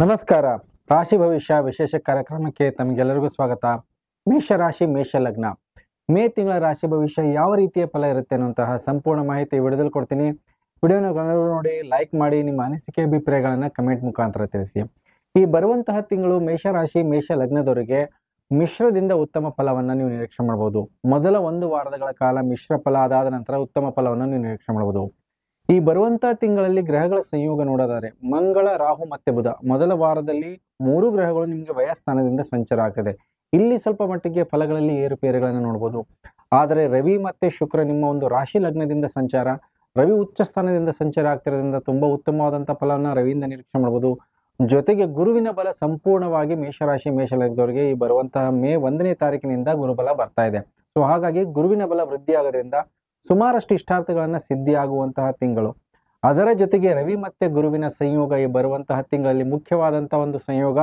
ನಮಸ್ಕಾರ. ರಾಶಿ ಭವಿಷ್ಯ ವಿಶೇಷ ಕಾರ್ಯಕ್ರಮಕ್ಕೆ ತಮಗೆಲ್ಲರಿಗೂ ಸ್ವಾಗತ. ಮೇಷರಾಶಿ ಮೇಷ ಲಗ್ನ ಮೇ ತಿಂಗಳ ರಾಶಿ ಭವಿಷ್ಯ ಯಾವ ರೀತಿಯ ಫಲ ಇರುತ್ತೆ ಅನ್ನುವಂತಹ ಸಂಪೂರ್ಣ ಮಾಹಿತಿ ವಿಡಿಯೋದಲ್ಲಿ ಕೊಡ್ತೀನಿ. ವಿಡಿಯೋನ ನೋಡಿ ಲೈಕ್ ಮಾಡಿ, ನಿಮ್ಮ ಅನಿಸಿಕೆ ಅಭಿಪ್ರಾಯಗಳನ್ನ ಕಮೆಂಟ್ ಮುಖಾಂತರ ತಿಳಿಸಿ. ಈ ಬರುವಂತಹ ತಿಂಗಳು ಮೇಷರಾಶಿ ಮೇಷ ಲಗ್ನದವರಿಗೆ ಮಿಶ್ರದಿಂದ ಉತ್ತಮ ಫಲವನ್ನ ನೀವು ನಿರೀಕ್ಷೆ ಮಾಡಬಹುದು. ಮೊದಲ ಒಂದು ವಾರಗಳ ಕಾಲ ಮಿಶ್ರ ಫಲ, ಅದಾದ ನಂತರ ಉತ್ತಮ ಫಲವನ್ನು ನೀವು ನಿರೀಕ್ಷೆ ಮಾಡಬಹುದು. ಈ ಬರುವಂತಹ ತಿಂಗಳಲ್ಲಿ ಗ್ರಹಗಳ ಸಂಯೋಗ ನೋಡೋದಾದ್ರೆ ಮಂಗಳ, ರಾಹು ಮತ್ತೆ ಬುಧ ಮೊದಲ ವಾರದಲ್ಲಿ ಮೂರು ಗ್ರಹಗಳು ನಿಮಗೆ ವಯಸ್ಥಾನದಿಂದ ಸಂಚಾರ ಆಗ್ತದೆ. ಇಲ್ಲಿ ಸ್ವಲ್ಪ ಮಟ್ಟಿಗೆ ಫಲಗಳಲ್ಲಿ ಏರುಪೇರುಗಳನ್ನು ನೋಡಬಹುದು. ಆದರೆ ರವಿ ಮತ್ತೆ ಶುಕ್ರ ನಿಮ್ಮ ಒಂದು ರಾಶಿ ಲಗ್ನದಿಂದ ಸಂಚಾರ, ರವಿ ಉಚ್ಚ ಸ್ಥಾನದಿಂದ ಸಂಚಾರ ಆಗ್ತಿರೋದ್ರಿಂದ ತುಂಬಾ ಉತ್ತಮವಾದಂತಹ ಫಲವನ್ನ ರವಿಯಿಂದ ನಿರೀಕ್ಷೆ ಮಾಡಬಹುದು. ಜೊತೆಗೆ ಗುರುವಿನ ಬಲ ಸಂಪೂರ್ಣವಾಗಿ ಮೇಷರಾಶಿ ಮೇಷ ಲಗ್ನದವರಿಗೆ ಈ ಬರುವಂತಹ ಮೇ 1ನೇ ತಾರೀಕಿನಿಂದ ಗುರುಬಲ ಬರ್ತಾ ಇದೆ. ಸೊ ಹಾಗಾಗಿ ಗುರುವಿನ ಬಲ ವೃದ್ಧಿ ಆಗೋದ್ರಿಂದ ಸುಮಾರಷ್ಟು ಇಷ್ಟಾರ್ಥಗಳನ್ನ ಸಿದ್ಧಿ ಆಗುವಂತಹ ತಿಂಗಳು. ಅದರ ಜೊತೆಗೆ ರವಿ ಮತ್ತೆ ಗುರುವಿನ ಸಂಯೋಗ ಈ ಬರುವಂತಹ ತಿಂಗಳಲ್ಲಿ ಮುಖ್ಯವಾದಂತಹ ಒಂದು ಸಂಯೋಗ,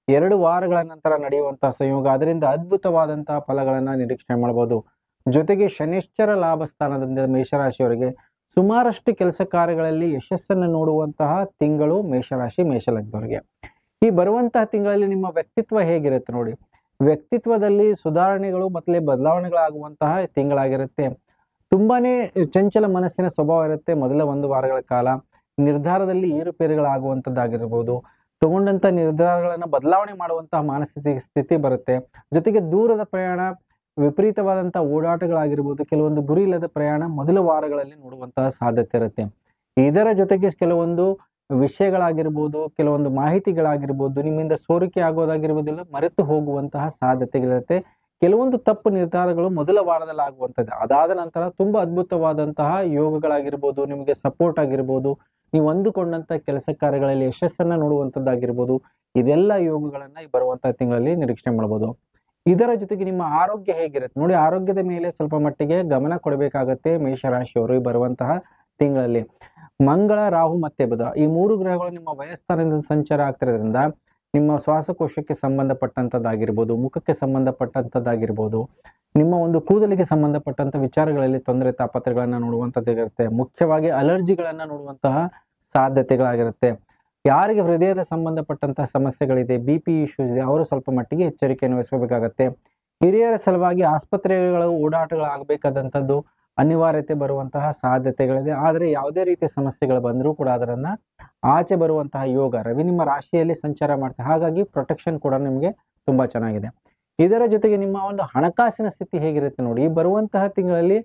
2 ವಾರಗಳ ನಂತರ ನಡೆಯುವಂತಹ ಸಂಯೋಗ. ಅದರಿಂದ ಅದ್ಭುತವಾದಂತಹ ಫಲಗಳನ್ನ ನಿರೀಕ್ಷೆ ಮಾಡಬಹುದು. ಜೊತೆಗೆ ಶನಿಶ್ಚರ ಲಾಭ ಸ್ಥಾನದಿಂದ ಮೇಷರಾಶಿಯವರಿಗೆ ಸುಮಾರಷ್ಟು ಕೆಲಸ ಕಾರ್ಯಗಳಲ್ಲಿ ಯಶಸ್ಸನ್ನು ನೋಡುವಂತಹ ತಿಂಗಳು ಮೇಷರಾಶಿ ಮೇಷಲಗ್ನದವರಿಗೆ. ಈ ಬರುವಂತಹ ತಿಂಗಳಲ್ಲಿ ನಿಮ್ಮ ವ್ಯಕ್ತಿತ್ವ ಹೇಗಿರುತ್ತೆ ನೋಡಿ. ವ್ಯಕ್ತಿತ್ವದಲ್ಲಿ ಸುಧಾರಣೆಗಳು ಮತ್ತೆ ಬದಲಾವಣೆಗಳಾಗುವಂತಹ ತಿಂಗಳಾಗಿರುತ್ತೆ. ತುಂಬಾನೇ ಚಂಚಲ ಮನಸ್ಸಿನ ಸ್ವಭಾವ ಇರುತ್ತೆ. ಮೊದಲ 1 ವಾರಗಳ ಕಾಲ ನಿರ್ಧಾರದಲ್ಲಿ ಏರುಪೇರುಗಳಾಗುವಂಥದ್ದಾಗಿರ್ಬೋದು, ತಗೊಂಡಂತ ನಿರ್ಧಾರಗಳನ್ನ ಬದಲಾವಣೆ ಮಾಡುವಂತಹ ಮಾನಸಿಕ ಸ್ಥಿತಿ ಬರುತ್ತೆ. ಜೊತೆಗೆ ದೂರದ ಪ್ರಯಾಣ, ವಿಪರೀತವಾದಂತಹ ಓಡಾಟಗಳಾಗಿರ್ಬೋದು, ಕೆಲವೊಂದು ಗುರಿ ಇಲ್ಲದ ಪ್ರಯಾಣ ಮೊದಲ ವಾರಗಳಲ್ಲಿ ನೋಡುವಂತಹ ಸಾಧ್ಯತೆ ಇರುತ್ತೆ. ಇದರ ಜೊತೆಗೆ ಕೆಲವೊಂದು ವಿಷಯಗಳಾಗಿರ್ಬೋದು, ಕೆಲವೊಂದು ಮಾಹಿತಿಗಳಾಗಿರ್ಬೋದು ನಿಮ್ಮಿಂದ ಸೋರಿಕೆ ಆಗೋದಾಗಿರ್ಬೋದಿಲ್ಲ, ಮರೆತು ಹೋಗುವಂತಹ ಸಾಧ್ಯತೆಗಳಿರುತ್ತೆ. ಕೆಲವೊಂದು ತಪ್ಪು ನಿರ್ಧಾರಗಳು ಮೊದಲ ವಾರದಲ್ಲಿ ಆಗುವಂಥದ್ದು. ಅದಾದ ನಂತರ ತುಂಬಾ ಅದ್ಭುತವಾದಂತಹ ಯೋಗಗಳಾಗಿರ್ಬೋದು, ನಿಮಗೆ ಸಪೋರ್ಟ್ ಆಗಿರ್ಬೋದು, ನೀವು ಅಂದುಕೊಂಡಂತ ಕೆಲಸ ಕಾರ್ಯಗಳಲ್ಲಿ ಯಶಸ್ಸನ್ನ ನೋಡುವಂಥದ್ದಾಗಿರ್ಬೋದು, ಇದೆಲ್ಲ ಯೋಗಗಳನ್ನ ಈ ಬರುವಂತಹ ತಿಂಗಳಲ್ಲಿ ನಿರೀಕ್ಷೆ ಮಾಡಬಹುದು. ಇದರ ಜೊತೆಗೆ ನಿಮ್ಮ ಆರೋಗ್ಯ ಹೇಗಿರುತ್ತೆ ನೋಡಿ. ಆರೋಗ್ಯದ ಮೇಲೆ ಸ್ವಲ್ಪ ಮಟ್ಟಿಗೆ ಗಮನ ಕೊಡಬೇಕಾಗತ್ತೆ ಮೇಷರಾಶಿಯವರು ಈ ಬರುವಂತಹ ತಿಂಗಳಲ್ಲಿ. ಮಂಗಳ, ರಾಹು ಮತ್ತೆ ಬುಧ ಈ 3 ಗ್ರಹಗಳು ನಿಮ್ಮ ವಯಸ್ಥಾನದಿಂದ ಸಂಚಾರ ಆಗ್ತಿರೋದ್ರಿಂದ ನಿಮ್ಮ ಶ್ವಾಸಕೋಶಕ್ಕೆ ಸಂಬಂಧಪಟ್ಟಂತದ್ದಾಗಿರ್ಬೋದು, ಮುಖಕ್ಕೆ ಸಂಬಂಧಪಟ್ಟಂತದ್ದಾಗಿರ್ಬೋದು, ನಿಮ್ಮ ಒಂದು ಕೂದಲಿಗೆ ಸಂಬಂಧಪಟ್ಟಂತ ವಿಚಾರಗಳಲ್ಲಿ ತೊಂದರೆ ತಾಪತ್ರೆಗಳನ್ನ ನೋಡುವಂತದ್ದಾಗಿರುತ್ತೆ. ಮುಖ್ಯವಾಗಿ ಅಲರ್ಜಿಗಳನ್ನ ನೋಡುವಂತಹ ಸಾಧ್ಯತೆಗಳಾಗಿರುತ್ತೆ. ಯಾರಿಗೆ ಹೃದಯದ ಸಂಬಂಧಪಟ್ಟಂತಹ ಸಮಸ್ಯೆಗಳಿದೆ, BP ಇಶ್ಯೂಸ್ ಇದೆ, ಅವರು ಸ್ವಲ್ಪ ಮಟ್ಟಿಗೆ ಎಚ್ಚರಿಕೆಯನ್ನು ವಹಿಸಬೇಕಾಗತ್ತೆ. ಹಿರಿಯರ ಸಲುವಾಗಿ ಆಸ್ಪತ್ರೆಗಳ ಓಡಾಟಗಳಾಗಬೇಕಾದಂಥದ್ದು ಅನಿವಾರ್ಯತೆ ಬರುವಂತಹ ಸಾಧ್ಯತೆಗಳಿದೆ. ಆದರೆ ಯಾವುದೇ ರೀತಿಯ ಸಮಸ್ಯೆಗಳು ಬಂದರೂ ಕೂಡ ಅದರನ್ನ ಆಚೆ ಬರುವಂತಹ ಯೋಗ ರವಿ ನಿಮ್ಮ ರಾಶಿಯಲ್ಲಿ ಸಂಚಾರ ಮಾಡ್ತಾರೆ. ಹಾಗಾಗಿ ಪ್ರೊಟೆಕ್ಷನ್ ಕೂಡ ನಿಮಗೆ ತುಂಬಾ ಚೆನ್ನಾಗಿದೆ. ಇದರ ಜೊತೆಗೆ ನಿಮ್ಮ ಒಂದು ಹಣಕಾಸಿನ ಸ್ಥಿತಿ ಹೇಗಿರುತ್ತೆ ನೋಡಿ. ಈ ಬರುವಂತಹ ತಿಂಗಳಲ್ಲಿ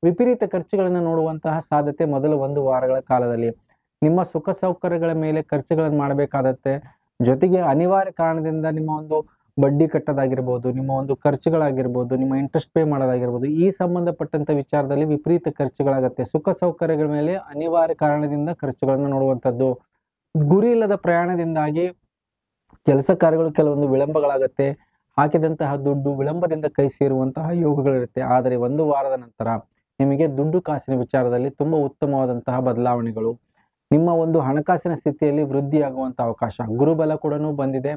ವಿಪರೀತ ಖರ್ಚುಗಳನ್ನು ನೋಡುವಂತಹ ಸಾಧ್ಯತೆ ಮೊದಲ 1 ವಾರಗಳ ಕಾಲದಲ್ಲಿ. ನಿಮ್ಮ ಸುಖ ಸೌಕರ್ಯಗಳ ಮೇಲೆ ಖರ್ಚುಗಳನ್ನು ಮಾಡಬೇಕಾದತ್ತೆ. ಜೊತೆಗೆ ಅನಿವಾರ್ಯ ಕಾರಣದಿಂದ ನಿಮ್ಮ ಒಂದು ಬಡ್ಡಿ ಕಟ್ಟೋದಾಗಿರ್ಬೋದು, ನಿಮ್ಮ ಒಂದು ಖರ್ಚುಗಳಾಗಿರ್ಬೋದು, ನಿಮ್ಮ ಇಂಟ್ರೆಸ್ಟ್ ಪೇ ಮಾಡೋದಾಗಿರ್ಬೋದು, ಈ ಸಂಬಂಧಪಟ್ಟಂತ ವಿಚಾರದಲ್ಲಿ ವಿಪರೀತ ಖರ್ಚುಗಳಾಗತ್ತೆ. ಸುಖ ಸೌಕರ್ಯಗಳ ಮೇಲೆ ಅನಿವಾರ್ಯ ಕಾರಣದಿಂದ ಖರ್ಚುಗಳನ್ನು ನೋಡುವಂಥದ್ದು. ಗುರಿ ಇಲ್ಲದ ಪ್ರಯಾಣದಿಂದಾಗಿ ಕೆಲಸ ಕಾರ್ಯಗಳು ಕೆಲವೊಂದು ವಿಳಂಬಗಳಾಗತ್ತೆ. ಹಾಕಿದಂತಹ ದುಡ್ಡು ವಿಳಂಬದಿಂದ ಕೈ ಸೇರುವಂತಹ ಯೋಗಗಳಿರುತ್ತೆ. ಆದರೆ 1 ವಾರದ ನಂತರ ನಿಮಗೆ ದುಡ್ಡು ಕಾಸಿನ ವಿಚಾರದಲ್ಲಿ ತುಂಬಾ ಉತ್ತಮವಾದಂತಹ ಬದಲಾವಣೆಗಳು, ನಿಮ್ಮ ಒಂದು ಹಣಕಾಸಿನ ಸ್ಥಿತಿಯಲ್ಲಿ ವೃದ್ಧಿಯಾಗುವಂತಹ ಅವಕಾಶ, ಗುರುಬಲ ಕೂಡ ಬಂದಿದೆ.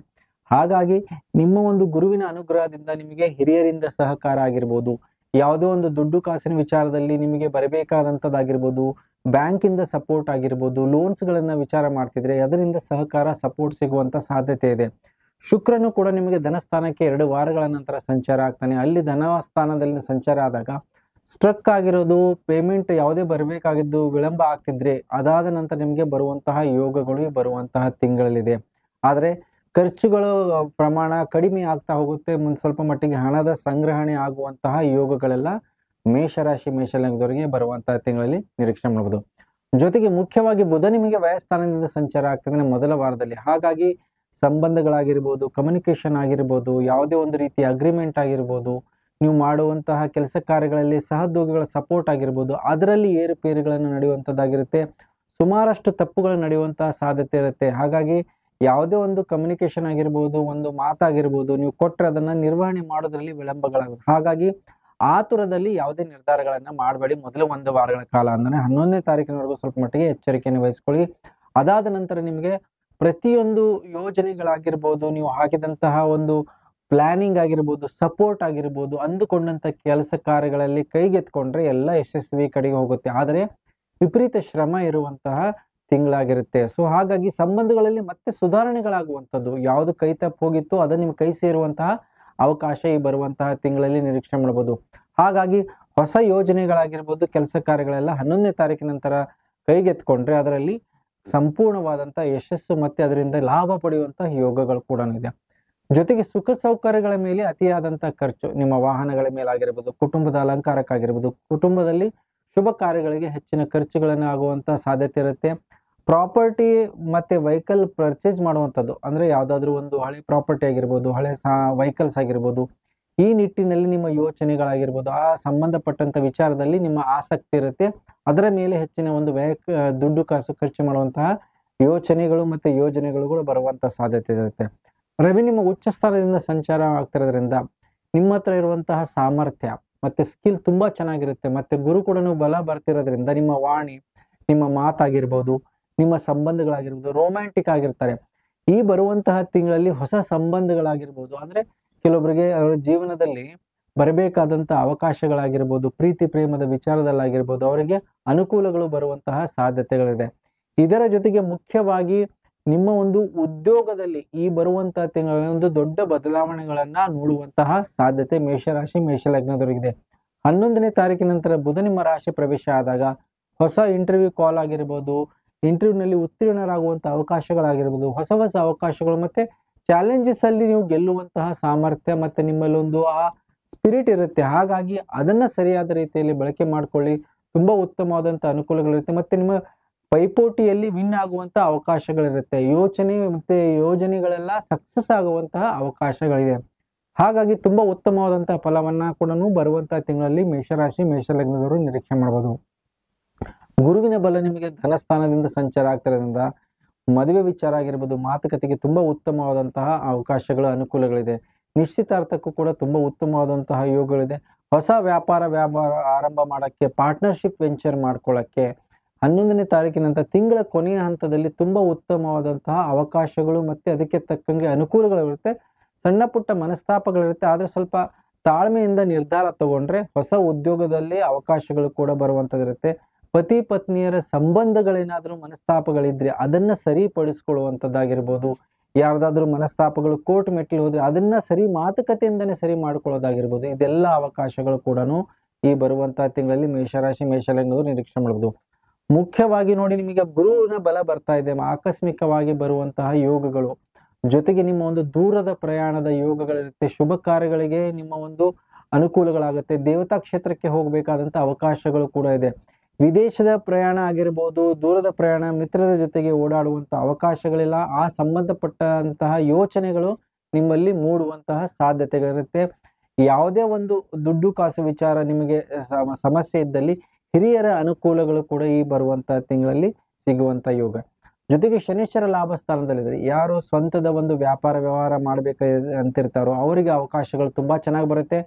ಹಾಗಾಗಿ ನಿಮ್ಮ ಒಂದು ಗುರುವಿನ ಅನುಗ್ರಹದಿಂದ ನಿಮಗೆ ಹಿರಿಯರಿಂದ ಸಹಕಾರ ಆಗಿರ್ಬೋದು, ಯಾವುದೋ ಒಂದು ದುಡ್ಡು ಕಾಸಿನ ವಿಚಾರದಲ್ಲಿ ನಿಮಗೆ ಬರಬೇಕಾದಂಥದ್ದಾಗಿರ್ಬೋದು, ಬ್ಯಾಂಕಿಂದ ಸಪೋರ್ಟ್ ಆಗಿರ್ಬೋದು, ಲೋನ್ಸ್ಗಳನ್ನ ವಿಚಾರ ಮಾಡ್ತಿದ್ರೆ ಅದರಿಂದ ಸಹಕಾರ ಸಪೋರ್ಟ್ ಸಿಗುವಂತ ಸಾಧ್ಯತೆ ಇದೆ. ಶುಕ್ರನು ಕೂಡ ನಿಮಗೆ ಧನಸ್ಥಾನಕ್ಕೆ 2 ವಾರಗಳ ನಂತರ ಸಂಚಾರ ಆಗ್ತಾನೆ. ಅಲ್ಲಿ ಧನಸ್ಥಾನದಲ್ಲಿ ಸಂಚಾರ ಆದಾಗ ಸ್ಟ್ರಕ್ ಆಗಿರೋದು, ಪೇಮೆಂಟ್ ಯಾವುದೇ ಬರಬೇಕಾಗಿದ್ದು ವಿಳಂಬ ಆಗ್ತಿದ್ರೆ ಅದಾದ ನಂತರ ನಿಮಗೆ ಬರುವಂತಹ ಯೋಗಗಳು ಬರುವಂತಹ ತಿಂಗಳಲ್ಲಿದೆ. ಆದರೆ ಖರ್ಚುಗಳು ಪ್ರಮಾಣ ಕಡಿಮೆ ಆಗ್ತಾ ಹೋಗುತ್ತೆ. ಸ್ವಲ್ಪ ಮಟ್ಟಿಗೆ ಹಣದ ಸಂಗ್ರಹಣೆ ಆಗುವಂತಹ ಯೋಗಗಳೆಲ್ಲ ಮೇಷರಾಶಿ ಮೇಷಲಗ್ನದವರಿಗೆ ಬರುವಂತಹ ತಿಂಗಳಲ್ಲಿ ನಿರೀಕ್ಷೆ ಮಾಡಬಹುದು. ಜೊತೆಗೆ ಮುಖ್ಯವಾಗಿ ಬುಧ ನಿಮಗೆ ವಯಸ್ಥಾನದಿಂದ ಸಂಚಾರ ಆಗ್ತದೆ ಮೊದಲ ವಾರದಲ್ಲಿ. ಹಾಗಾಗಿ ಸಂಬಂಧಗಳಾಗಿರ್ಬೋದು, ಕಮ್ಯುನಿಕೇಶನ್ ಆಗಿರ್ಬೋದು, ಯಾವುದೇ ಒಂದು ರೀತಿಯ ಅಗ್ರಿಮೆಂಟ್ ಆಗಿರ್ಬೋದು, ನೀವು ಮಾಡುವಂತಹ ಕೆಲಸ ಕಾರ್ಯಗಳಲ್ಲಿ ಸಹೋದ್ಯೋಗಿಗಳ ಸಪೋರ್ಟ್ ಆಗಿರ್ಬೋದು, ಅದರಲ್ಲಿ ಏರುಪೇರುಗಳನ್ನು ನಡೆಯುವಂಥದ್ದಾಗಿರುತ್ತೆ. ಸುಮಾರಷ್ಟು ತಪ್ಪುಗಳು ನಡೆಯುವಂತಹ ಸಾಧ್ಯತೆ ಇರುತ್ತೆ. ಹಾಗಾಗಿ ಯಾವುದೇ ಒಂದು ಕಮ್ಯುನಿಕೇಶನ್ ಆಗಿರ್ಬೋದು, ಒಂದು ಮಾತಾಗಿರ್ಬೋದು, ನೀವು ಕೊಟ್ಟರೆ ಅದನ್ನ ನಿರ್ವಹಣೆ ಮಾಡೋದ್ರಲ್ಲಿ ವಿಳಂಬಗಳಾಗುತ್ತೆ. ಹಾಗಾಗಿ ಆತುರದಲ್ಲಿ ಯಾವುದೇ ನಿರ್ಧಾರಗಳನ್ನ ಮಾಡಬೇಡಿ. ಮೊದಲು 1 ವಾರಗಳ ಕಾಲ ಅಂದ್ರೆ 11ನೇ ತಾರೀಕಿನವರೆಗೂ ಸ್ವಲ್ಪ ಮಟ್ಟಿಗೆ ಎಚ್ಚರಿಕೆಯನ್ನು ವಹಿಸ್ಕೊಳ್ಳಿ. ಅದಾದ ನಂತರ ನಿಮಗೆ ಪ್ರತಿಯೊಂದು ಯೋಜನೆಗಳಾಗಿರ್ಬೋದು, ನೀವು ಹಾಕಿದಂತಹ ಒಂದು ಪ್ಲಾನಿಂಗ್ ಆಗಿರ್ಬೋದು, ಸಪೋರ್ಟ್ ಆಗಿರ್ಬೋದು, ಅಂದುಕೊಂಡಂತ ಕೆಲಸ ಕಾರ್ಯಗಳಲ್ಲಿ ಕೈಗೆತ್ಕೊಂಡ್ರೆ ಎಲ್ಲ ಯಶಸ್ವಿ ಕಡೆಗೆ ಹೋಗುತ್ತೆ. ಆದರೆ ವಿಪರೀತ ಶ್ರಮ ಇರುವಂತಹ ತಿಂಗಳಾಗಿರುತ್ತೆ. ಸೊ ಹಾಗಾಗಿ ಸಂಬಂಧಗಳಲ್ಲಿ ಮತ್ತೆ ಸುಧಾರಣೆಗಳಾಗುವಂಥದ್ದು, ಯಾವುದು ಕೈ ತಪ್ಪಿ ಹೋಗಿತ್ತು ಅದು ನಿಮ್ಮ ಕೈ ಸೇರುವಂತಹ ಅವಕಾಶ ಈ ಬರುವಂತಹ ತಿಂಗಳಲ್ಲಿ ನಿರೀಕ್ಷೆ ಮಾಡಬಹುದು. ಹಾಗಾಗಿ ಹೊಸ ಯೋಜನೆಗಳಾಗಿರ್ಬೋದು, ಕೆಲಸ ಕಾರ್ಯಗಳೆಲ್ಲ 11ನೇ ತಾರೀಕಿನ ನಂತರ ಕೈಗೆತ್ಕೊಂಡ್ರೆ ಅದರಲ್ಲಿ ಸಂಪೂರ್ಣವಾದಂತ ಯಶಸ್ಸು ಮತ್ತೆ ಅದರಿಂದ ಲಾಭ ಪಡೆಯುವಂತಹ ಯೋಗಗಳು ಕೂಡ ಇದೆ. ಜೊತೆಗೆ ಸುಖ ಸೌಕರ್ಯಗಳ ಮೇಲೆ ಅತಿಯಾದಂತ ಖರ್ಚು, ನಿಮ್ಮ ವಾಹನಗಳ ಮೇಲಾಗಿರ್ಬೋದು, ಕುಟುಂಬದ ಅಲಂಕಾರಕ್ಕಾಗಿರ್ಬೋದು, ಕುಟುಂಬದಲ್ಲಿ ಶುಭ ಕಾರ್ಯಗಳಿಗೆ ಹೆಚ್ಚಿನ ಖರ್ಚುಗಳನ್ನು ಆಗುವಂತ ಸಾಧ್ಯತೆ ಇರುತ್ತೆ. ಪ್ರಾಪರ್ಟಿ ಮತ್ತೆ ವೆಹಿಕಲ್ ಪರ್ಚೇಸ್ ಮಾಡುವಂಥದ್ದು, ಅಂದ್ರೆ ಯಾವ್ದಾದ್ರು ಒಂದು ಹಳೆ ಪ್ರಾಪರ್ಟಿ ಆಗಿರ್ಬೋದು, ಹಳೆ ವೆಹಿಕಲ್ಸ್ ಆಗಿರ್ಬೋದು, ಈ ನಿಟ್ಟಿನಲ್ಲಿ ನಿಮ್ಮ ಯೋಚನೆಗಳಾಗಿರ್ಬೋದು, ಆ ಸಂಬಂಧಪಟ್ಟಂತ ವಿಚಾರದಲ್ಲಿ ನಿಮ್ಮ ಆಸಕ್ತಿ ಇರುತ್ತೆ. ಅದರ ಮೇಲೆ ಹೆಚ್ಚಿನ ಒಂದು ದುಡ್ಡು ಕಾಸು ಖರ್ಚು ಮಾಡುವಂತಹ ಯೋಚನೆಗಳು ಮತ್ತೆ ಯೋಜನೆಗಳು ಬರುವಂತ ಸಾಧ್ಯತೆ ಇರುತ್ತೆ. ರವಿ ನಿಮ್ಮ ಉಚ್ಚ ಸ್ಥಾನದಿಂದ ಸಂಚಾರ ಆಗ್ತಿರೋದ್ರಿಂದ ನಿಮ್ಮ ಹತ್ರ ಇರುವಂತಹ ಸಾಮರ್ಥ್ಯ ಮತ್ತೆ ಸ್ಕಿಲ್ ತುಂಬಾ ಚೆನ್ನಾಗಿರುತ್ತೆ. ಮತ್ತೆ ಗುರು ಕೂಡ ಬಲ ಬರ್ತಿರೋದ್ರಿಂದ ನಿಮ್ಮ ವಾಣಿ, ನಿಮ್ಮ ಮಾತಾಗಿರ್ಬೋದು, ನಿಮ್ಮ ಸಂಬಂಧಗಳಾಗಿರ್ಬೋದು ರೊಮ್ಯಾಂಟಿಕ್ ಆಗಿರ್ತಾರೆ. ಈ ಬರುವಂತಹ ತಿಂಗಳಲ್ಲಿ ಹೊಸ ಸಂಬಂಧಗಳಾಗಿರ್ಬೋದು, ಅಂದ್ರೆ ಕೆಲವೊಬ್ಬರಿಗೆ ಅವರ ಜೀವನದಲ್ಲಿ ಬರಬೇಕಾದಂತ ಅವಕಾಶಗಳಾಗಿರ್ಬೋದು, ಪ್ರೀತಿ ಪ್ರೇಮದ ವಿಚಾರದಲ್ಲಾಗಿರ್ಬೋದು, ಅವರಿಗೆ ಅನುಕೂಲಗಳು ಬರುವಂತಹ ಸಾಧ್ಯತೆಗಳಿದೆ. ಇದರ ಜೊತೆಗೆ ಮುಖ್ಯವಾಗಿ ನಿಮ್ಮ ಒಂದು ಉದ್ಯೋಗದಲ್ಲಿ ಈ ಬರುವಂತಹ ತಿಂಗಳಲ್ಲಿ ಒಂದು ದೊಡ್ಡ ಬದಲಾವಣೆಗಳನ್ನ ನೋಡುವಂತಹ ಸಾಧ್ಯತೆ ಮೇಷರಾಶಿ ಮೇಷಲಗ್ನದವರಿಗಿದೆ. 11ನೇ ತಾರೀಕಿನ ನಂತರ ಬುಧ ನಿಮ್ಮ ರಾಶಿ ಪ್ರವೇಶ ಆದಾಗ ಹೊಸ ಇಂಟರ್ವ್ಯೂ ಕಾಲ್ ಆಗಿರ್ಬೋದು, ಇಂಟರ್ವ್ಯೂನಲ್ಲಿ ಉತ್ತೀರ್ಣರಾಗುವಂತಹ ಅವಕಾಶಗಳಾಗಿರ್ಬೋದು, ಹೊಸ ಹೊಸ ಅವಕಾಶಗಳು ಮತ್ತೆ ಚಾಲೆಂಜಸ್ ಅಲ್ಲಿ ನೀವು ಗೆಲ್ಲುವಂತಹ ಸಾಮರ್ಥ್ಯ ಮತ್ತೆ ನಿಮ್ಮಲ್ಲಿ ಒಂದು ಆ ಸ್ಪಿರಿಟ್ ಇರುತ್ತೆ. ಹಾಗಾಗಿ ಅದನ್ನ ಸರಿಯಾದ ರೀತಿಯಲ್ಲಿ ಬಳಕೆ ಮಾಡ್ಕೊಳ್ಳಿ. ತುಂಬಾ ಉತ್ತಮವಾದಂತಹ ಅನುಕೂಲಗಳಿರುತ್ತೆ. ಮತ್ತೆ ನಿಮ್ಮ ಪೈಪೋಟಿಯಲ್ಲಿ ವಿನ್ ಆಗುವಂತಹ ಅವಕಾಶಗಳಿರುತ್ತೆ. ಯೋಚನೆ ಮತ್ತೆ ಯೋಜನೆಗಳೆಲ್ಲ ಸಕ್ಸಸ್ ಆಗುವಂತಹ ಅವಕಾಶಗಳಿದೆ. ಹಾಗಾಗಿ ತುಂಬಾ ಉತ್ತಮವಾದಂತಹ ಫಲವನ್ನ ಕೂಡ ಬರುವಂತಹ ತಿಂಗಳಲ್ಲಿ ಮೇಷರಾಶಿ ಮೇಷಲಗ್ನದವರು ನಿರೀಕ್ಷೆ ಮಾಡಬಹುದು. ಗುರುವಿನ ಬಲ ನಿಮಗೆ ಧನಸ್ಥಾನದಿಂದ ಸಂಚಾರ ಆಗ್ತಿರೋದ್ರಿಂದ ಮದುವೆ ವಿಚಾರ ಆಗಿರ್ಬೋದು, ಮಾತುಕತೆಗೆ ತುಂಬಾ ಉತ್ತಮವಾದಂತಹ ಅವಕಾಶಗಳು ಅನುಕೂಲಗಳಿದೆ. ನಿಶ್ಚಿತಾರ್ಥಕ್ಕೂ ಕೂಡ ತುಂಬಾ ಉತ್ತಮವಾದಂತಹ ಯೋಗಗಳಿದೆ. ಹೊಸ ವ್ಯಾಪಾರ ಆರಂಭ ಮಾಡಕ್ಕೆ, ಪಾರ್ಟ್ನರ್ಶಿಪ್ ವೆಂಚರ್ ಮಾಡ್ಕೊಳ್ಳಕ್ಕೆ 11ನೇ ತಾರೀಕಿನಂತ ತಿಂಗಳ ಕೊನೆಯ ಹಂತದಲ್ಲಿ ತುಂಬಾ ಉತ್ತಮವಾದಂತಹ ಅವಕಾಶಗಳು ಮತ್ತೆ ಅದಕ್ಕೆ ತಕ್ಕಂಗೆ ಅನುಕೂಲಗಳಿರುತ್ತೆ. ಸಣ್ಣ ಪುಟ್ಟ ಮನಸ್ತಾಪಗಳಿರುತ್ತೆ. ಆದ್ರೆ ಸ್ವಲ್ಪ ತಾಳ್ಮೆಯಿಂದ ನಿರ್ಧಾರ ತಗೊಂಡ್ರೆ ಹೊಸ ಉದ್ಯೋಗದಲ್ಲಿ ಅವಕಾಶಗಳು ಕೂಡ ಬರುವಂತದಿರುತ್ತೆ. ಪತಿ ಪತ್ನಿಯರ ಸಂಬಂಧಗಳೇನಾದ್ರೂ ಮನಸ್ತಾಪಗಳಿದ್ರೆ ಅದನ್ನ ಸರಿಪಡಿಸ್ಕೊಳ್ಳುವಂಥದ್ದಾಗಿರ್ಬೋದು, ಯಾವ್ದಾದ್ರು ಮನಸ್ತಾಪಗಳು ಕೋರ್ಟ್ ಮೆಟ್ಟಿಲು ಹೋದ್ರೆ ಅದನ್ನ ಮಾತುಕತೆಯಿಂದನೇ ಸರಿ ಮಾಡ್ಕೊಳ್ಳೋದಾಗಿರ್ಬೋದು, ಇದೆಲ್ಲ ಅವಕಾಶಗಳು ಕೂಡ ಈ ಬರುವಂತಹ ತಿಂಗಳಲ್ಲಿ ಮೇಷರಾಶಿ ಮೇಷಲಗ್ನದವರು ನಿರೀಕ್ಷೆ ಮಾಡಬಹುದು. ಮುಖ್ಯವಾಗಿ ನೋಡಿ, ನಿಮಗೆ ಗುರುವಿನ ಬಲ ಬರ್ತಾ ಇದೆ, ಆಕಸ್ಮಿಕವಾಗಿ ಬರುವಂತಹ ಯೋಗಗಳು, ಜೊತೆಗೆ ನಿಮ್ಮ ಒಂದು ದೂರದ ಪ್ರಯಾಣದ ಯೋಗಗಳಿರುತ್ತೆ. ಶುಭ ಕಾರ್ಯಗಳಿಗೆ ನಿಮ್ಮ ಒಂದು ಅನುಕೂಲಗಳಾಗುತ್ತೆ. ದೇವತಾ ಕ್ಷೇತ್ರಕ್ಕೆ ಹೋಗಬೇಕಾದಂತ ಅವಕಾಶಗಳು ಕೂಡ ಇದೆ. ವಿದೇಶದ ಪ್ರಯಾಣ ಆಗಿರ್ಬೋದು, ದೂರದ ಪ್ರಯಾಣ, ಮಿತ್ರರ ಜೊತೆಗೆ ಓಡಾಡುವಂತಹ ಅವಕಾಶಗಳೆಲ್ಲ, ಆ ಸಂಬಂಧಪಟ್ಟಂತಹ ಯೋಚನೆಗಳು ನಿಮ್ಮಲ್ಲಿ ಮೂಡುವಂತಹ ಸಾಧ್ಯತೆಗಳಿರುತ್ತೆ. ಯಾವುದೇ ಒಂದು ದುಡ್ಡು ಕಾಸು ವಿಚಾರ ನಿಮಗೆ ಸಮಸ್ಯೆ ಇದ್ದಲ್ಲಿ ಹಿರಿಯರ ಅನುಕೂಲಗಳು ಕೂಡ ಈ ಬರುವಂತಹ ತಿಂಗಳಲ್ಲಿ ಸಿಗುವಂತ ಯೋಗ. ಜೊತೆಗೆ ಶನೀಶ್ವರ ಲಾಭ ಸ್ಥಾನದಲ್ಲಿದೆ. ಯಾರು ಸ್ವಂತದ ಒಂದು ವ್ಯಾಪಾರ ವ್ಯವಹಾರ ಮಾಡ್ಬೇಕ ಅಂತಿರ್ತಾರೋ ಅವರಿಗೆ ಅವಕಾಶಗಳು ತುಂಬಾ ಚೆನ್ನಾಗಿ ಬರುತ್ತೆ.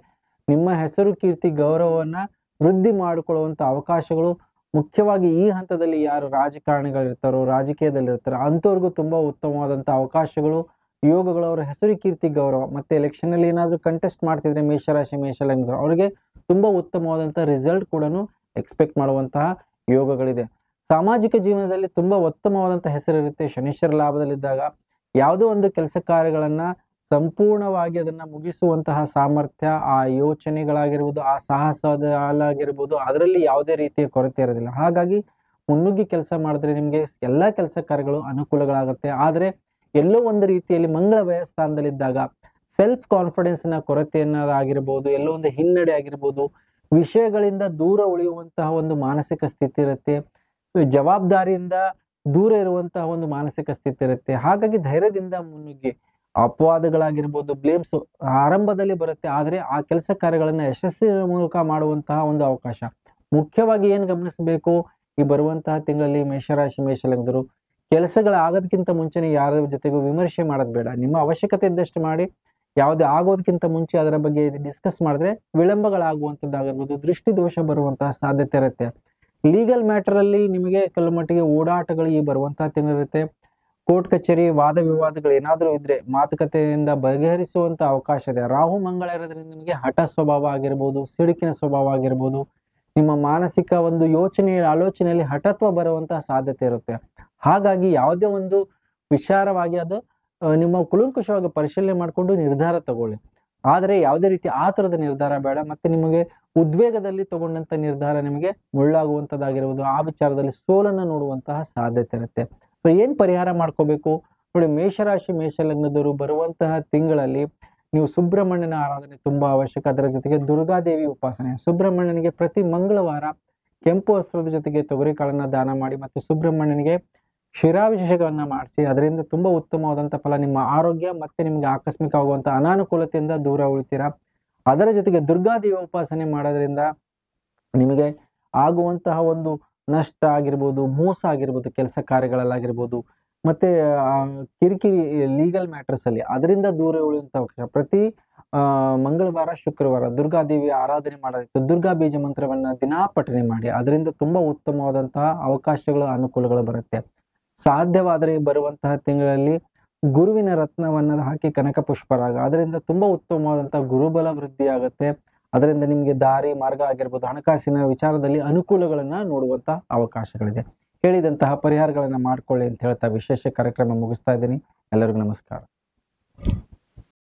ನಿಮ್ಮ ಹೆಸರು ಕೀರ್ತಿ ಗೌರವವನ್ನ ವೃದ್ಧಿ ಮಾಡಿಕೊಳ್ಳುವಂತ ಅವಕಾಶಗಳು, ಮುಖ್ಯವಾಗಿ ಈ ಹಂತದಲ್ಲಿ ಯಾರು ರಾಜಕಾರಣಿಗಳಿರ್ತಾರೋ, ರಾಜಕೀಯದಲ್ಲಿರ್ತಾರೋ ಅಂಥವ್ರಿಗೂ ತುಂಬಾ ಉತ್ತಮವಾದಂತಹ ಅವಕಾಶಗಳು, ಯೋಗಗಳು. ಅವರ ಹೆಸರು ಕೀರ್ತಿ ಗೌರವ ಮತ್ತೆ ಎಲೆಕ್ಷನ್ ಅಲ್ಲಿ ಏನಾದ್ರು ಕಂಟೆಸ್ಟ್ ಮಾಡ್ತಿದ್ರೆ ಮೇಷರಾಶಿ ಮೇಷಲಗ್ನದವರು ಅವರಿಗೆ ತುಂಬಾ ಉತ್ತಮವಾದಂತಹ ರಿಸಲ್ಟ್ ಕೂಡ ಎಕ್ಸ್ಪೆಕ್ಟ್ ಮಾಡುವಂತಹ ಯೋಗಗಳಿದೆ. ಸಾಮಾಜಿಕ ಜೀವನದಲ್ಲಿ ತುಂಬಾ ಉತ್ತಮವಾದಂತಹ ಹೆಸರಿರುತ್ತೆ. ಶನೀಶ್ವರ ಲಾಭದಲ್ಲಿದ್ದಾಗ ಯಾವುದೋ ಒಂದು ಕೆಲಸ ಕಾರ್ಯಗಳನ್ನ ಸಂಪೂರ್ಣವಾಗಿ ಅದನ್ನ ಮುಗಿಸುವಂತಹ ಸಾಮರ್ಥ್ಯ, ಆ ಯೋಚನೆಗಳಾಗಿರ್ಬೋದು, ಆ ಸಾಹಸದ ಆಗಿರ್ಬೋದು, ಅದರಲ್ಲಿ ಯಾವುದೇ ರೀತಿಯ ಕೊರತೆ ಇರೋದಿಲ್ಲ. ಹಾಗಾಗಿ ಮುನ್ನುಗ್ಗಿ ಕೆಲಸ ಮಾಡಿದ್ರೆ ನಿಮ್ಗೆ ಎಲ್ಲಾ ಕೆಲಸ ಕಾರ್ಯಗಳು ಅನುಕೂಲಗಳಾಗುತ್ತೆ. ಆದ್ರೆ ಎಲ್ಲೋ ಒಂದು ರೀತಿಯಲ್ಲಿ ಮಂಗಳ ವ್ಯಯಸ್ಥಾನದಲ್ಲಿದ್ದಾಗ ಸೆಲ್ಫ್ ಕಾನ್ಫಿಡೆನ್ಸ್ ನ ಕೊರತೆಯನ್ನಾಗಿರ್ಬೋದು, ಎಲ್ಲೋ ಒಂದು ಹಿನ್ನಡೆ ಆಗಿರ್ಬೋದು, ವಿಷಯಗಳಿಂದ ದೂರ ಉಳಿಯುವಂತಹ ಒಂದು ಮಾನಸಿಕ ಸ್ಥಿತಿ ಇರುತ್ತೆ. ಜವಾಬ್ದಾರಿಯಿಂದ ದೂರ ಇರುವಂತಹ ಒಂದು ಮಾನಸಿಕ ಸ್ಥಿತಿ ಇರುತ್ತೆ. ಹಾಗಾಗಿ ಧೈರ್ಯದಿಂದ ಮುನ್ನುಗ್ಗಿ, ಅಪವಾದಗಳಾಗಿರ್ಬೋದು, ಬ್ಲೇಮ್ಸ್ ಆರಂಭದಲ್ಲಿ ಬರುತ್ತೆ. ಆದ್ರೆ ಆ ಕೆಲಸ ಕಾರ್ಯಗಳನ್ನ ಯಶಸ್ಸಿನ ಮೂಲಕ ಮಾಡುವಂತಹ ಒಂದು ಅವಕಾಶ. ಮುಖ್ಯವಾಗಿ ಏನ್ ಗಮನಿಸಬೇಕು ಈ ಬರುವಂತಹ ತಿಂಗಳಲ್ಲಿ ಮೇಷರಾಶಿ ಮೇಷಲಗ್ನದವರು, ಕೆಲಸಗಳಾಗೋದಕ್ಕಿಂತ ಮುಂಚೆನೆ ಯಾರ ಜೊತೆಗೂ ವಿಮರ್ಶೆ ಮಾಡೋದು ಬೇಡ. ನಿಮ್ಮ ಅವಶ್ಯಕತೆ ಇದ್ದಷ್ಟು ಮಾಡಿ, ಯಾವುದೇ ಆಗೋದಕ್ಕಿಂತ ಮುಂಚೆ ಅದರ ಬಗ್ಗೆ ಡಿಸ್ಕಸ್ ಮಾಡಿದ್ರೆ ವಿಳಂಬಗಳಾಗುವಂಥದ್ದಾಗಿರ್ಬೋದು, ದೃಷ್ಟಿ ದೋಷ ಬರುವಂತಹ ಸಾಧ್ಯತೆ ಇರುತ್ತೆ. ಲೀಗಲ್ ಮ್ಯಾಟರ್ ಅಲ್ಲಿ ನಿಮಗೆ ಕೆಲವು ಮಟ್ಟಿಗೆ ಓಡಾಟಗಳು ಈ ಬರುವಂತಹ ತಿಂಗಳಿರುತ್ತೆ. ಕೋರ್ಟ್ ಕಚೇರಿ ವಾದ ವಿವಾದಗಳು ಏನಾದ್ರೂ ಇದ್ರೆ ಮಾತುಕತೆಯಿಂದ ಬಗೆಹರಿಸುವಂತ ಅವಕಾಶ ಇದೆ. ರಾಹು ಮಂಗಳ ಇರೋದ್ರಿಂದ ನಿಮಗೆ ಹಠ ಸ್ವಭಾವ ಆಗಿರ್ಬೋದು, ಸಿಡುಕಿನ ಸ್ವಭಾವ ಆಗಿರ್ಬೋದು, ನಿಮ್ಮ ಮಾನಸಿಕ ಒಂದು ಆಲೋಚನೆಯಲ್ಲಿ ಹಠತ್ವ ಬರುವಂತಹ ಸಾಧ್ಯತೆ ಇರುತ್ತೆ. ಹಾಗಾಗಿ ಯಾವುದೇ ಒಂದು ವಿಚಾರವಾಗಿ ಅದು ನಿಮ್ಮ ಕುಲಂಕುಷವಾಗಿ ಪರಿಶೀಲನೆ ಮಾಡಿಕೊಂಡು ನಿರ್ಧಾರ ತಗೊಳ್ಳಿ. ಆದರೆ ಯಾವುದೇ ರೀತಿ ಆತುರದ ನಿರ್ಧಾರ ಬೇಡ. ಮತ್ತೆ ನಿಮಗೆ ಉದ್ವೇಗದಲ್ಲಿ ತಗೊಂಡಂತ ನಿರ್ಧಾರ ನಿಮಗೆ ಮುಳ್ಳಾಗುವಂಥದ್ದಾಗಿರ್ಬೋದು, ಆ ವಿಚಾರದಲ್ಲಿ ಸೋಲನ್ನು ನೋಡುವಂತಹ ಸಾಧ್ಯತೆ ಇರುತ್ತೆ. ಸೊ ಏನ್ ಪರಿಹಾರ ಮಾಡ್ಕೋಬೇಕು ನೋಡಿ, ಮೇಷರಾಶಿ ಮೇಷ ಲಗ್ನದವರು ಬರುವಂತಹ ತಿಂಗಳಲ್ಲಿ ನೀವು ಸುಬ್ರಹ್ಮಣ್ಯನ ಆರಾಧನೆ ತುಂಬಾ ಅವಶ್ಯಕ. ಅದರ ಜೊತೆಗೆ ದುರ್ಗಾದೇವಿ ಉಪಾಸನೆ. ಸುಬ್ರಹ್ಮಣ್ಯನಿಗೆ ಪ್ರತಿ ಮಂಗಳವಾರ ಕೆಂಪು ವಸ್ತ್ರದ ಜೊತೆಗೆ ತೊಗರಿ ಕಾಳನ್ನ ದಾನ ಮಾಡಿ ಮತ್ತು ಸುಬ್ರಹ್ಮಣ್ಯನಿಗೆ ಕ್ಷೀರಾಭಿಷೇಕವನ್ನ ಮಾಡಿಸಿ. ಅದರಿಂದ ತುಂಬಾ ಉತ್ತಮವಾದಂತ ಫಲ. ನಿಮ್ಮ ಆರೋಗ್ಯ ಮತ್ತೆ ನಿಮ್ಗೆ ಆಕಸ್ಮಿಕವಾಗುವಂತಹ ಅನಾನುಕೂಲತೆಯಿಂದ ದೂರ ಉಳಿತೀರಾ. ಅದರ ಜೊತೆಗೆ ದುರ್ಗಾದೇವಿ ಉಪಾಸನೆ ಮಾಡೋದ್ರಿಂದ ನಿಮಗೆ ಆಗುವಂತಹ ಒಂದು ನಷ್ಟ ಆಗಿರ್ಬೋದು, ಮೋಸ ಆಗಿರ್ಬೋದು, ಕೆಲಸ ಕಾರ್ಯಗಳಲ್ಲಾಗಿರ್ಬೋದು, ಮತ್ತೆ ಕಿರಿಕಿರಿ ಲೀಗಲ್ ಮ್ಯಾಟರ್ಸ್ ಅಲ್ಲಿ ಅದರಿಂದ ದೂರ ಉಳಿಯುವಂತ ಅವಕಾಶ. ಪ್ರತಿ ಮಂಗಳವಾರ ಶುಕ್ರವಾರ ದುರ್ಗಾದೇವಿಯ ಆರಾಧನೆ ಮಾಡೋದಕ್ಕೆ ದುರ್ಗಾ ಬೀಜ ಮಂತ್ರವನ್ನ ದಿನಾ ಪಠನೆ ಮಾಡಿ. ಅದರಿಂದ ತುಂಬಾ ಉತ್ತಮವಾದಂತಹ ಅವಕಾಶಗಳು, ಅನುಕೂಲಗಳು ಬರುತ್ತೆ. ಸಾಧ್ಯವಾದರೆ ಬರುವಂತಹ ತಿಂಗಳಲ್ಲಿ ಗುರುವಿನ ರತ್ನವನ್ನ ಹಾಕಿ ಕನಕ ಪುಷ್ಪರಾಗ, ಅದರಿಂದ ತುಂಬಾ ಉತ್ತಮವಾದಂತಹ ಗುರುಬಲ ವೃದ್ಧಿ ಆಗುತ್ತೆ. ಅದರಿಂದ ನಿಮ್ಗೆ ದಾರಿ ಮಾರ್ಗ ಆಗಿರ್ಬೋದು, ಹಣಕಾಸಿನ ವಿಚಾರದಲ್ಲಿ ಅನುಕೂಲಗಳನ್ನ ನೋಡುವಂತ ಅವಕಾಶಗಳಿದೆ. ಹೇಳಿದಂತಹ ಪರಿಹಾರಗಳನ್ನ ಮಾಡ್ಕೊಳ್ಳಿ ಅಂತ ಹೇಳ್ತಾ ವಿಶೇಷ ಕಾರ್ಯಕ್ರಮ ಮುಗಿಸ್ತಾ ಇದ್ದೀನಿ. ಎಲ್ಲರಿಗೂ ನಮಸ್ಕಾರ.